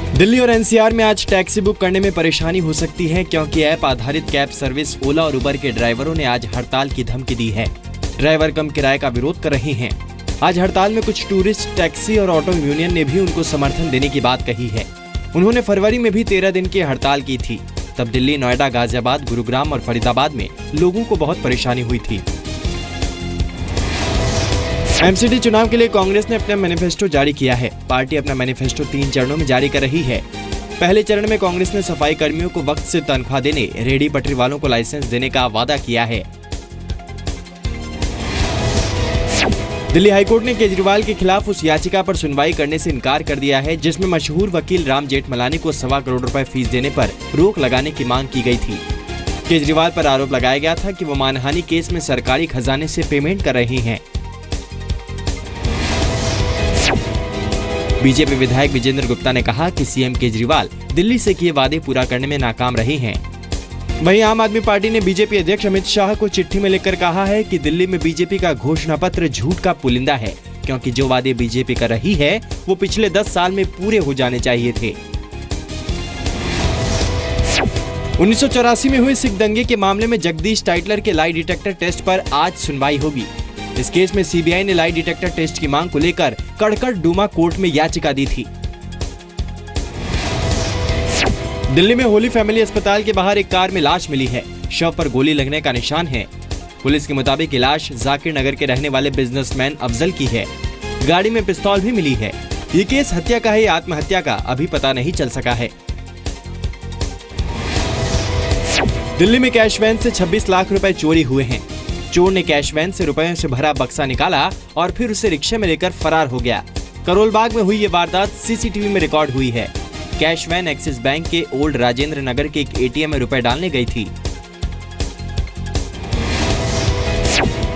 दिल्ली और एनसीआर में आज टैक्सी बुक करने में परेशानी हो सकती है, क्योंकि ऐप आधारित कैब सर्विस ओला और उबर के ड्राइवरों ने आज हड़ताल की धमकी दी है। ड्राइवर कम किराए का विरोध कर रहे हैं। आज हड़ताल में कुछ टूरिस्ट, टैक्सी और ऑटो यूनियन ने भी उनको समर्थन देने की बात कही है। उन्होंने फरवरी में भी 13 दिन की हड़ताल की थी। तब दिल्ली, नोएडा, गाजियाबाद, गुरुग्राम और फरीदाबाद में लोगों को बहुत परेशानी हुई थी। एमसीडी चुनाव के लिए कांग्रेस ने अपना मैनिफेस्टो जारी किया है। पार्टी अपना मैनिफेस्टो 3 चरणों में जारी कर रही है। पहले चरण में कांग्रेस ने सफाई कर्मियों को वक्त से तनख्वाह देने, रेहड़ी पटरी वालों को लाइसेंस देने का वादा किया है। दिल्ली हाईकोर्ट ने केजरीवाल के खिलाफ उस याचिका पर सुनवाई करने से इनकार कर दिया है, जिसमें मशहूर वकील राम जेठमलानी को 1.25 करोड़ रुपए फीस देने पर रोक लगाने की मांग की गई थी। केजरीवाल पर आरोप लगाया गया था कि वो मानहानि केस में सरकारी खजाने से पेमेंट कर रहे हैं। बीजेपी विधायक विजेंद्र गुप्ता ने कहा कि सीएम केजरीवाल दिल्ली से किए वादे पूरा करने में नाकाम रहे हैं। वहीं आम आदमी पार्टी ने बीजेपी अध्यक्ष अमित शाह को चिट्ठी में लिखकर कहा है कि दिल्ली में बीजेपी का घोषणा पत्र झूठ का पुलिंदा है, क्योंकि जो वादे बीजेपी कर रही है वो पिछले 10 साल में पूरे हो जाने चाहिए थे। 1984 में हुए सिख दंगे के मामले में जगदीश टाइटलर के लाई डिटेक्टर टेस्ट पर आज सुनवाई होगी। इस केस में सीबीआई ने लाई डिटेक्टर टेस्ट की मांग को लेकर कड़कड़ डूमा कोर्ट में याचिका दी थी। दिल्ली में होली फैमिली अस्पताल के बाहर एक कार में लाश मिली है। शव पर गोली लगने का निशान है। पुलिस के मुताबिक ये लाश जाकिर नगर के रहने वाले बिजनेसमैन अफजल की है। गाड़ी में पिस्तौल भी मिली है। ये केस हत्या का है या आत्महत्या का अभी पता नहीं चल सका है। दिल्ली में कैश वैन से 26 लाख रुपए चोरी हुए हैं। चोर ने कैश वैन से रुपयों से भरा बक्सा निकाला और फिर उसे रिक्शे में लेकर फरार हो गया। करोल बाग में हुई ये वारदात सीसीटीवी में रिकॉर्ड हुई है। कैश वैन एक्सिस बैंक के ओल्ड राजेंद्र नगर के एक एटीएम में रुपए डालने गई थी।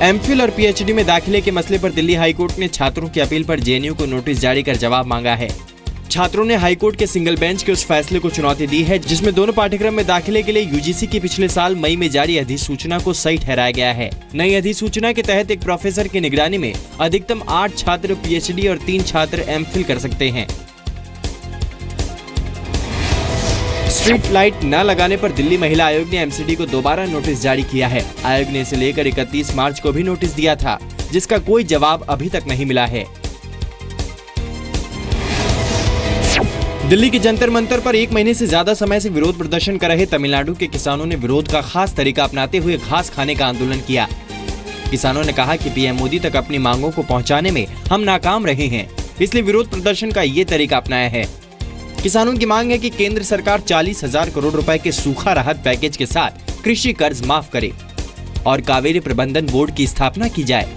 एमफिल और पीएचडी में दाखिले के मसले पर दिल्ली हाईकोर्ट ने छात्रों की अपील पर जेएनयू को नोटिस जारी कर जवाब मांगा है। छात्रों ने हाईकोर्ट के सिंगल बेंच के उस फैसले को चुनौती दी है, जिसमें दोनों पाठ्यक्रम में दाखिले के लिए यूजीसी की पिछले साल मई में जारी अधिसूचना को सही ठहराया गया है। नई अधिसूचना के तहत एक प्रोफेसर की निगरानी में अधिकतम 8 छात्र पीएचडी और 3 छात्र एमफिल कर सकते हैं। स्ट्रीट लाइट न लगाने पर दिल्ली महिला आयोग ने एमसीडी को दोबारा नोटिस जारी किया है। आयोग ने इसे लेकर 31 मार्च को भी नोटिस दिया था, जिसका कोई जवाब अभी तक नहीं मिला है। दिल्ली के जंतर मंतर पर 1 महीने से ज्यादा समय से विरोध प्रदर्शन कर रहे तमिलनाडु के किसानों ने विरोध का खास तरीका अपनाते हुए घास खाने का आंदोलन किया। किसानों ने कहा कि पीएम मोदी तक अपनी मांगों को पहुंचाने में हम नाकाम रहे हैं, इसलिए विरोध प्रदर्शन का ये तरीका अपनाया है। किसानों की मांग है कि केंद्र सरकार 40,000 करोड़ रुपए के सूखा राहत पैकेज के साथ कृषि कर्ज माफ करे और कावेरी प्रबंधन बोर्ड की स्थापना की जाए।